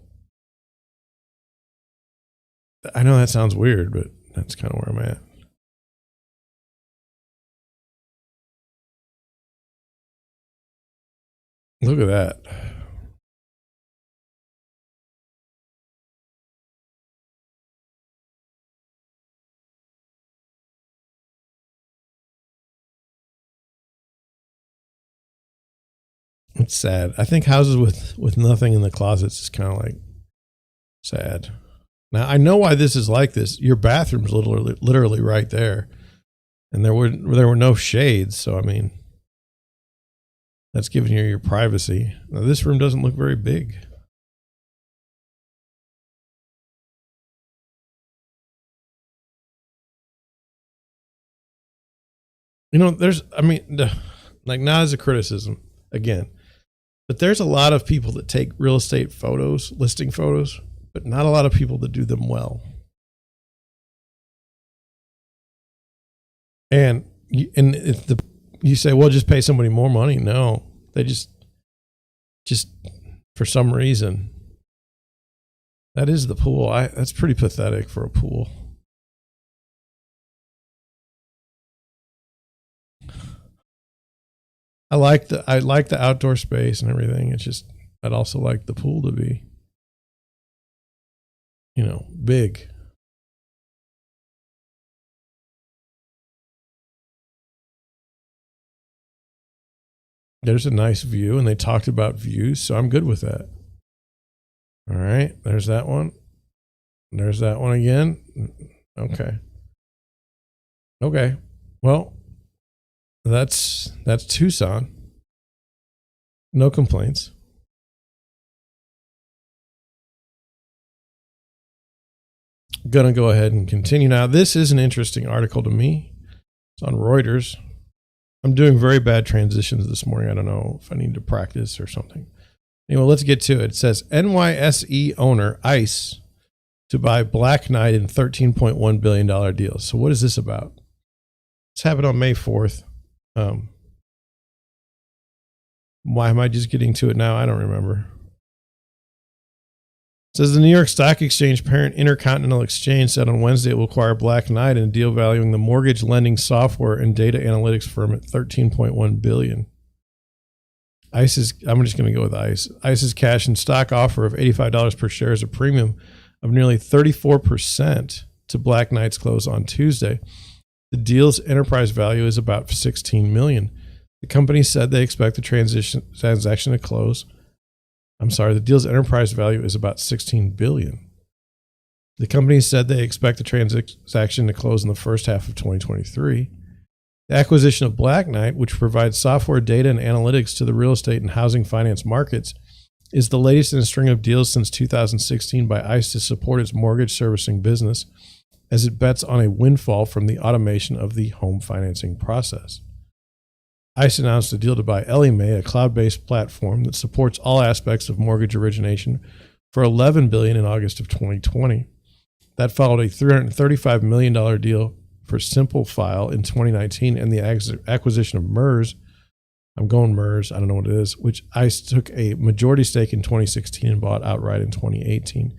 I know that sounds weird, but that's kind of where I'm at. Look at that. It's sad. I think houses with nothing in the closets is kind of like sad. Now I know why this is like this. Your bathroom's literally right there, and there were no shades. So I mean, that's giving you your privacy. Now this room doesn't look very big. You know, like not as a criticism again, but there's a lot of people that take real estate photos, listing photos, but not a lot of people that do them well. And you say, well, just pay somebody more money. No, they just for some reason, that is the pool. That's pretty pathetic for a pool. I like the outdoor space and everything. It's just, I'd also like the pool to be, big. There's a nice view, and they talked about views, so I'm good with that. All right, there's that one. There's that one again. Okay. Well, that's Tucson. No complaints. Gonna go ahead and continue now. This is an interesting article to me. It's on Reuters. I'm doing very bad transitions this morning. I don't know if I need to practice or something. Anyway, let's get to it. It says NYSE owner ICE to buy Black Knight in $13.1 billion deal. So what is this about? This happened on May 4th. Why am I just getting to it now? I don't remember. It says the New York Stock Exchange parent Intercontinental Exchange said on Wednesday it will acquire Black Knight in a deal valuing the mortgage lending software and data analytics firm at $13.1 billion. I'm just going to go with ICE. ICE's cash and stock offer of $85 per share is a premium of nearly 34% to Black Knight's close on Tuesday. The deal's enterprise value is about $16 million. The company said they expect the transaction to close. The deal's enterprise value is about $16 billion. The company said they expect the transaction to close in the first half of 2023. The acquisition of Black Knight, which provides software, data, and analytics to the real estate and housing finance markets, is the latest in a string of deals since 2016 by ICE to support its mortgage servicing business, as it bets on a windfall from the automation of the home financing process. ICE announced a deal to buy Ellie Mae, a cloud-based platform that supports all aspects of mortgage origination, for $11 billion in August of 2020. That followed a $335 million deal for Simple File in 2019 and the acquisition of MERS. I'm going MERS, I don't know what it is, which ICE took a majority stake in 2016 and bought outright in 2018.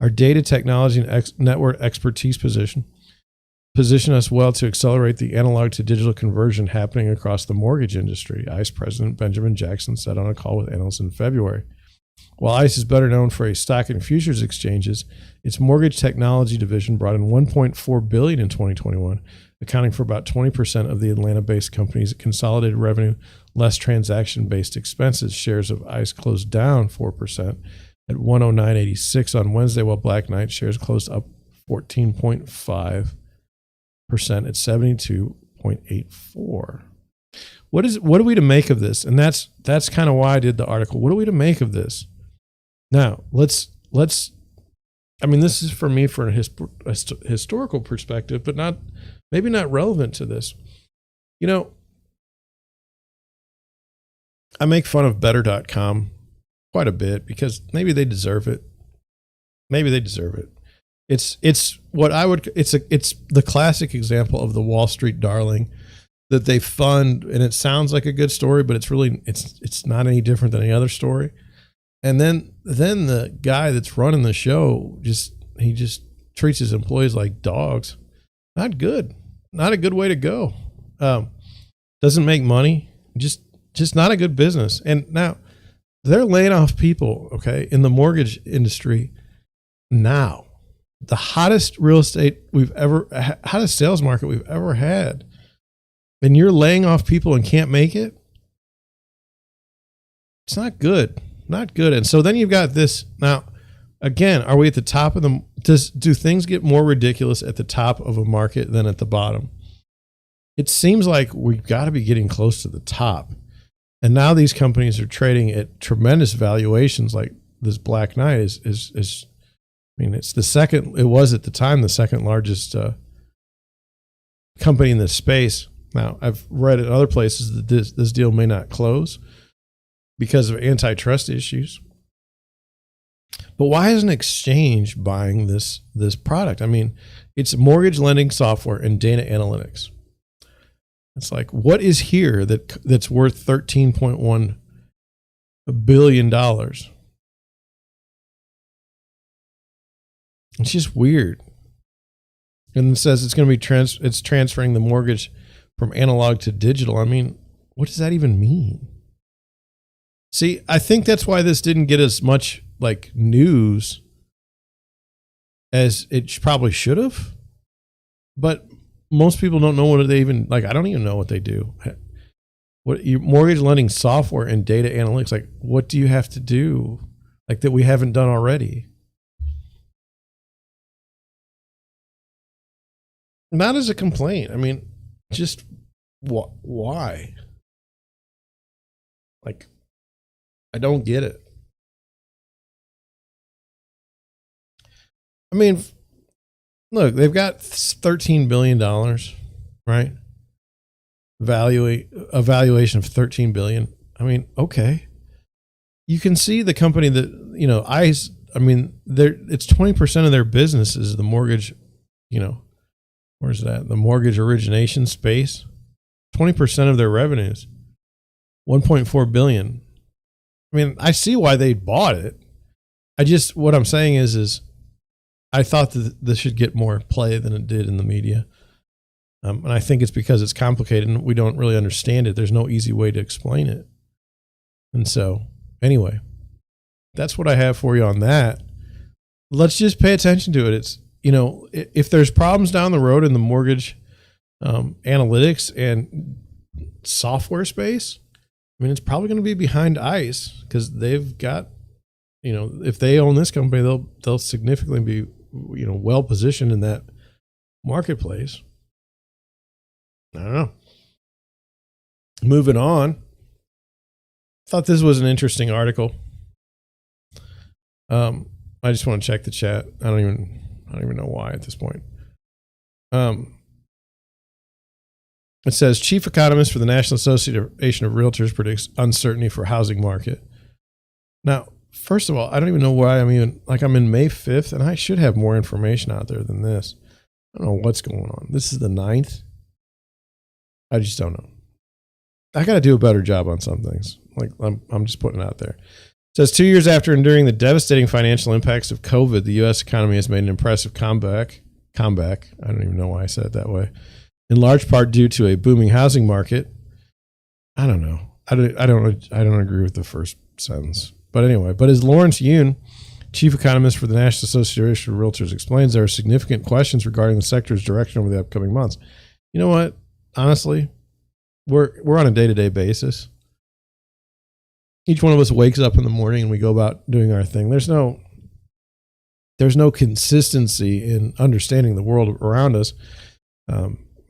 Our data technology and network expertise position us well to accelerate the analog to digital conversion happening across the mortgage industry, ICE President Benjamin Jackson said on a call with analysts in February. While ICE is better known for a stock and futures exchanges, its mortgage technology division brought in $1.4 billion in 2021, accounting for about 20% of the Atlanta-based company's consolidated revenue, less transaction-based expenses. Shares of ICE closed down 4% at $109.86 on Wednesday, while Black Knight shares closed up 14.5% at 72.84. What are we to make of this? And that's kind of why I did the article. What are we to make of this? Now, let's this is for me for a historical perspective, but maybe not relevant to this. I make fun of better.com quite a bit because maybe they deserve it. It's the classic example of the Wall Street darling that they fund, and it sounds like a good story, but it's not any different than any other story. And then the guy that's running the show just treats his employees like dogs. Not good. Not a good way to go. Doesn't make money. Just not a good business. And now they're laying off people, okay, in the mortgage industry now. The hottest hottest sales market we've ever had. And you're laying off people and can't make it? It's not good. Not good. And so then you've got this. Now, again, are we at the top of do things get more ridiculous at the top of a market than at the bottom? It seems like we've got to be getting close to the top. And now these companies are trading at tremendous valuations. Like this Black Knight is I mean, it was at the time the second largest company in this space. Now, I've read in other places that this deal may not close because of antitrust issues. But why is an exchange buying this product? I mean, it's mortgage lending software and data analytics. It's like, what is here that's worth $13.1 billion? It's just weird. And it says it's going to be it's transferring the mortgage from analog to digital. I mean, what does that even mean? See, I think that's why this didn't get as much like news as it probably should have. But most people don't know what they even like. I don't even know what they do. What your mortgage lending software and data analytics, like what do you have to do like that we haven't done already? Not as a complaint. I mean, just why? Like, I don't get it. I mean, look, they've got $13 billion, right? A valuation of $13 billion. I mean, okay. You can see the company that, you know, it's 20% of their business is the mortgage, you know, where's that? The mortgage origination space. 20% of their revenues. $1.4 billion. I mean, I see why they bought it. What I'm saying is I thought that this should get more play than it did in the media. And I think it's because it's complicated and we don't really understand it. There's no easy way to explain it. And so, anyway, that's what I have for you on that. Let's just pay attention to it. It's, you know, if there's problems down the road in the mortgage analytics and software space, I mean, it's probably going to be behind ICE because they've got, you know, if they own this company, they'll significantly be, you know, well positioned in that marketplace. I don't know. Moving on. Thought this was an interesting article. I just want to check the chat. I don't even know why at this point. It says chief economist for the National Association of Realtors predicts uncertainty for housing market. Now, first of all, I don't even know why I'm in May 5th and I should have more information out there than this. I don't know what's going on. This is the 9th. I just don't know. I got to do a better job on some things. Like I'm just putting it out there. It says 2 years after enduring the devastating financial impacts of COVID, the U.S. economy has made an impressive comeback. I don't even know why I said it that way. In large part due to a booming housing market. I don't know. I don't agree with the first sentence. But anyway, as Lawrence Yoon, chief economist for the National Association of Realtors, explains, there are significant questions regarding the sector's direction over the upcoming months. You know what? Honestly, we're on a day-to-day basis. Each one of us wakes up in the morning and we go about doing our thing. There's no consistency in understanding the world around us.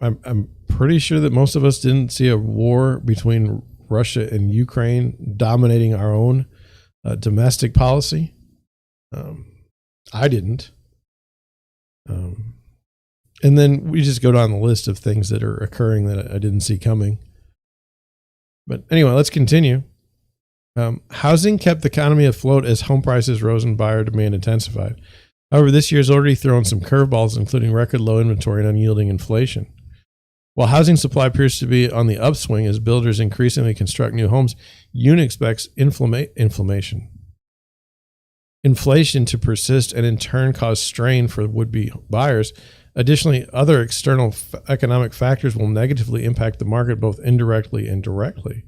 I'm pretty sure that most of us didn't see a war between Russia and Ukraine dominating our own domestic policy. I didn't. And then we just go down the list of things that are occurring that I didn't see coming. But anyway, let's continue. Housing kept the economy afloat as home prices rose and buyer demand intensified. However, this year has already thrown some curveballs, including record low inventory and unyielding inflation. While housing supply appears to be on the upswing as builders increasingly construct new homes, Yoon expects inflation to persist and in turn cause strain for would-be buyers. Additionally, other external economic factors will negatively impact the market both indirectly and directly.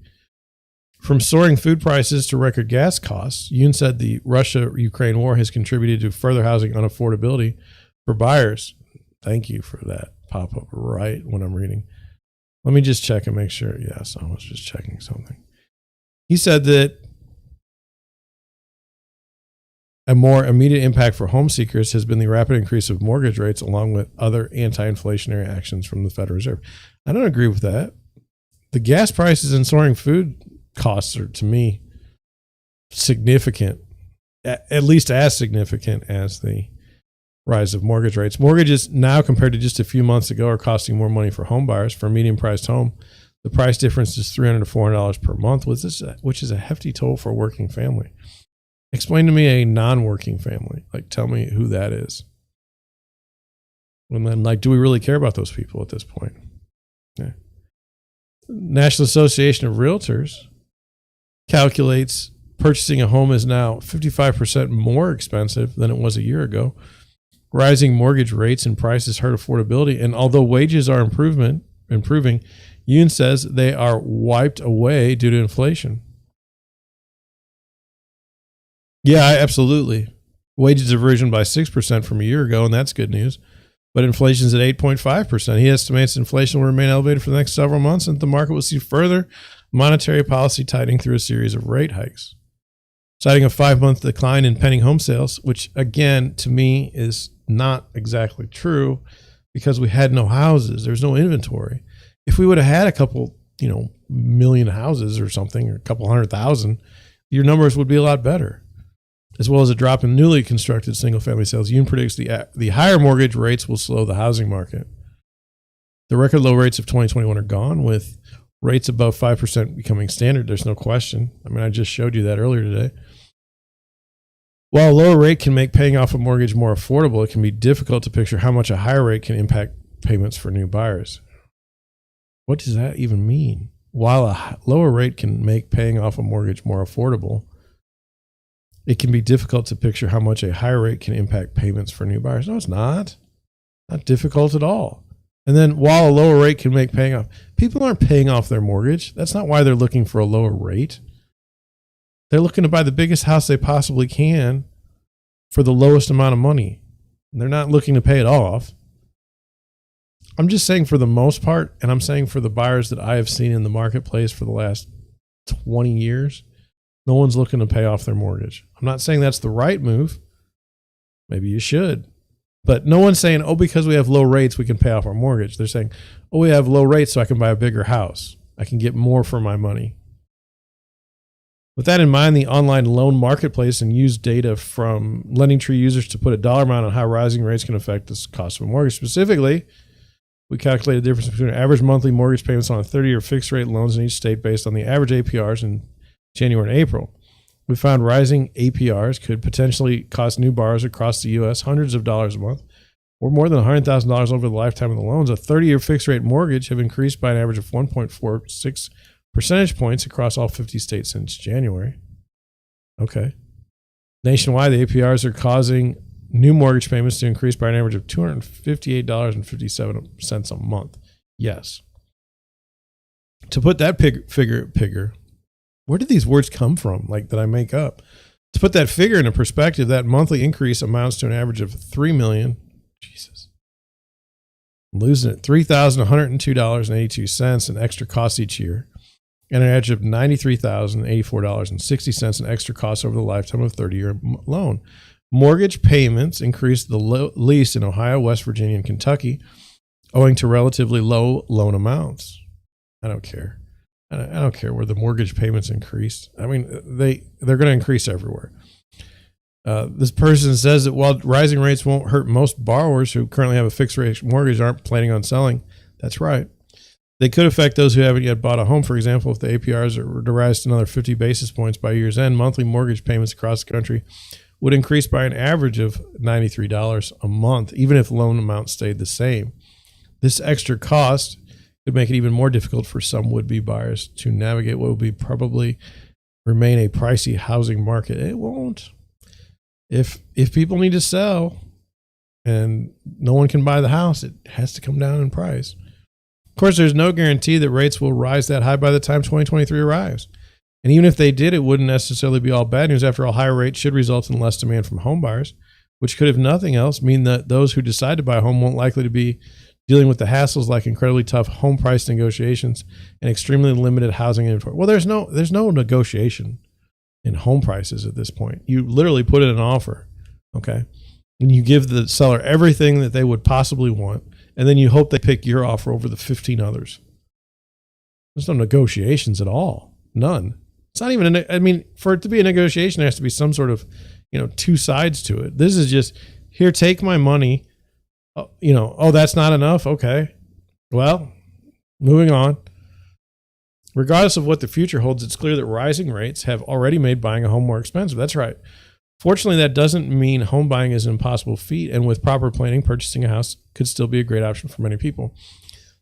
From soaring food prices to record gas costs, Yoon said the Russia-Ukraine war has contributed to further housing unaffordability for buyers. Thank you for that pop-up right when I'm reading. Let me just check and make sure. Yes, I was just checking something. He said that a more immediate impact for home seekers has been the rapid increase of mortgage rates along with other anti-inflationary actions from the Federal Reserve. I don't agree with that. The gas prices and soaring food costs are, to me, significant, at least as significant as the rise of mortgage rates. Mortgages now, compared to just a few months ago, are costing more money for home buyers. For a medium-priced home, the price difference is $300 to $400 per month, which is a hefty toll for a working family. Explain to me a non-working family. Like, tell me who that is. And then, like, do we really care about those people at this point? Yeah. National Association of Realtors calculates purchasing a home is now 55% more expensive than it was a year ago. Rising mortgage rates and prices hurt affordability. And although wages are improving, Yoon says they are wiped away due to inflation. Yeah, absolutely. Wages have risen by 6% from a year ago, and that's good news. But inflation is at 8.5%. He estimates inflation will remain elevated for the next several months, and the market will see further monetary policy tightening through a series of rate hikes. Citing a 5-month decline in pending home sales, which, again, to me is not exactly true because we had no houses. There's no inventory. If we would have had a couple, million houses or something, or a couple 100,000, your numbers would be a lot better. As well as a drop in newly constructed single-family sales, Yoon predicts the higher mortgage rates will slow the housing market. The record low rates of 2021 are gone, with rates above 5% becoming standard. There's no question. I mean, I just showed you that earlier today. While a lower rate can make paying off a mortgage more affordable, it can be difficult to picture how much a higher rate can impact payments for new buyers. What does that even mean? While a lower rate can make paying off a mortgage more affordable, it can be difficult to picture how much a higher rate can impact payments for new buyers. No, it's not. Not difficult at all. And then while a lower rate can make paying off, people aren't paying off their mortgage. That's not why they're looking for a lower rate. They're looking to buy the biggest house they possibly can for the lowest amount of money. And they're not looking to pay it off. I'm just saying for the most part, and I'm saying for the buyers that I have seen in the marketplace for the last 20 years, no one's looking to pay off their mortgage. I'm not saying that's the right move. Maybe you should. But no one's saying, because we have low rates, we can pay off our mortgage. They're saying, we have low rates so I can buy a bigger house. I can get more for my money. With that in mind, the online loan marketplace and used data from LendingTree users to put a dollar amount on how rising rates can affect the cost of a mortgage. Specifically, we calculated the difference between average monthly mortgage payments on a 30-year fixed rate loans in each state based on the average APRs in January and April. We found rising APRs could potentially cost new borrowers across the U.S. hundreds of dollars a month, or more than $100,000 over the lifetime of the loans. A 30-year fixed-rate mortgage have increased by an average of 1.46 percentage points across all 50 states since January. Okay. Nationwide, the APRs are causing new mortgage payments to increase by an average of $258.57 a month. Yes. To put that figure, where did these words come from, like that I make up? To put that figure into perspective, that monthly increase amounts to an average of $3 million. Jesus. I'm losing it. $3,102.82 in extra costs each year, and an average of $93,084.60 in extra costs over the lifetime of a 30-year loan. Mortgage payments increased the least in Ohio, West Virginia, and Kentucky, owing to relatively low loan amounts. I don't care. I don't care where the mortgage payments increase. I mean, they're going to increase everywhere. This person says that while rising rates won't hurt most borrowers who currently have a fixed rate mortgage aren't planning on selling. That's right. They could affect those who haven't yet bought a home. For example, if the APRs were to rise to another 50 basis points by year's end, monthly mortgage payments across the country would increase by an average of $93 a month, even if loan amounts stayed the same. This extra cost could make it even more difficult for some would-be buyers to navigate what will be probably remain a pricey housing market. It won't. If people need to sell and no one can buy the house, it has to come down in price. Of course, there's no guarantee that rates will rise that high by the time 2023 arrives. And even if they did, it wouldn't necessarily be all bad news. After all, higher rates should result in less demand from home buyers, which could, if nothing else, mean that those who decide to buy a home won't likely to be dealing with the hassles like incredibly tough home price negotiations and extremely limited housing inventory. Well, there's no negotiation in home prices at this point. You literally put in an offer, okay? And you give the seller everything that they would possibly want, and then you hope they pick your offer over the 15 others. There's no negotiations at all. None. It's not even, I mean, for it to be a negotiation, there has to be some sort of, two sides to it. This is just, here, take my money. Oh, that's not enough? Okay. Well, moving on. Regardless of what the future holds, it's clear that rising rates have already made buying a home more expensive. That's right. Fortunately, that doesn't mean home buying is an impossible feat, and with proper planning, purchasing a house could still be a great option for many people.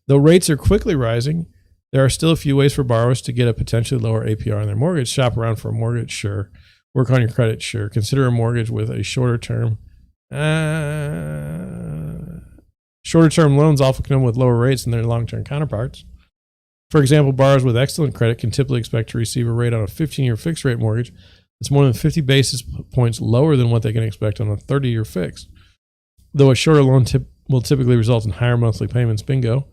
Though rates are quickly rising, there are still a few ways for borrowers to get a potentially lower APR on their mortgage. Shop around for a mortgage, sure. Work on your credit, sure. Consider a mortgage with a shorter term. Shorter-term loans often come with lower rates than their long-term counterparts. For example, borrowers with excellent credit can typically expect to receive a rate on a 15-year fixed-rate mortgage that's more than 50 basis points lower than what they can expect on a 30-year fixed. Though a shorter loan will typically result in higher monthly payments, bingo,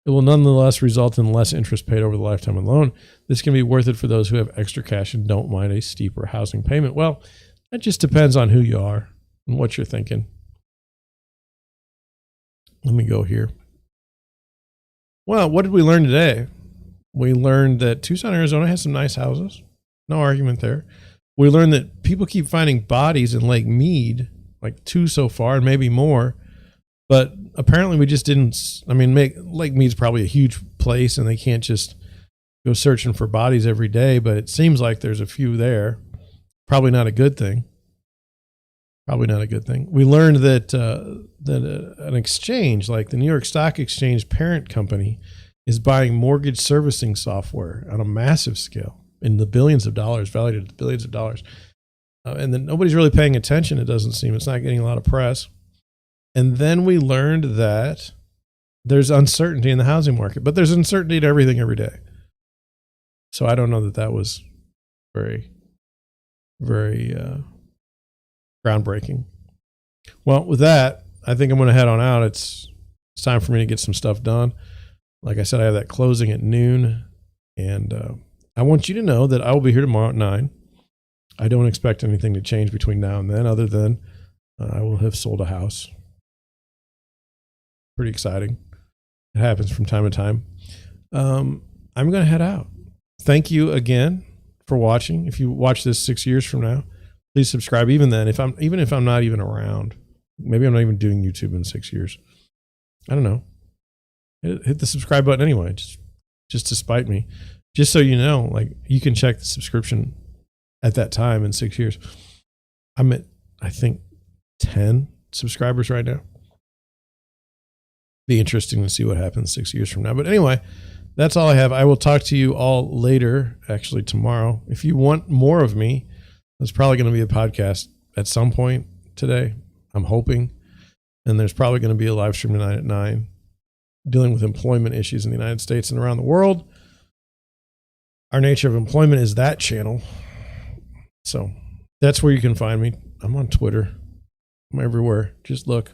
it will nonetheless result in less interest paid over the lifetime of the loan. This can be worth it for those who have extra cash and don't mind a steeper housing payment. Well, that just depends on who you are and what you're thinking. Let me go here. Well, what did we learn today? We learned that Tucson, Arizona has some nice houses. No argument there. We learned that people keep finding bodies in Lake Mead, like 2 so far and maybe more. But apparently we just didn't, Lake Mead's probably a huge place and they can't just go searching for bodies every day, but it seems like there's a few there. Probably not a good thing. We learned that an exchange like the New York Stock Exchange parent company is buying mortgage servicing software on a massive scale in the billions of dollars, valued at billions of dollars. And then nobody's really paying attention, it doesn't seem. It's not getting a lot of press. And then we learned that there's uncertainty in the housing market, but there's uncertainty in everything every day. So I don't know that was very, very groundbreaking. Well, with that, I think I'm going to head on out. It's time for me to get some stuff done. Like I said, I have that closing at noon, and I want you to know that I will be here tomorrow at 9. I don't expect anything to change between now and then, other than I will have sold a house. Pretty exciting. It happens from time to time. I'm going to head out. Thank you again for watching. If you watch this 6 years from now, please subscribe. Even then, if I'm not even around, maybe I'm not even doing YouTube in 6 years. I don't know. Hit the subscribe button anyway, just to spite me. Just so you know, like, you can check the subscription at that time in 6 years. I'm at, I think, 10 subscribers right now. Be interesting to see what happens 6 years from now. But anyway, that's all I have. I will talk to you all later, actually tomorrow. If you want more of me, there's probably going to be a podcast at some point today, I'm hoping. And there's probably going to be a live stream tonight at 9, dealing with employment issues in the United States and around the world. Our Nature of Employment is that channel. So that's where you can find me. I'm on Twitter. I'm everywhere. Just look.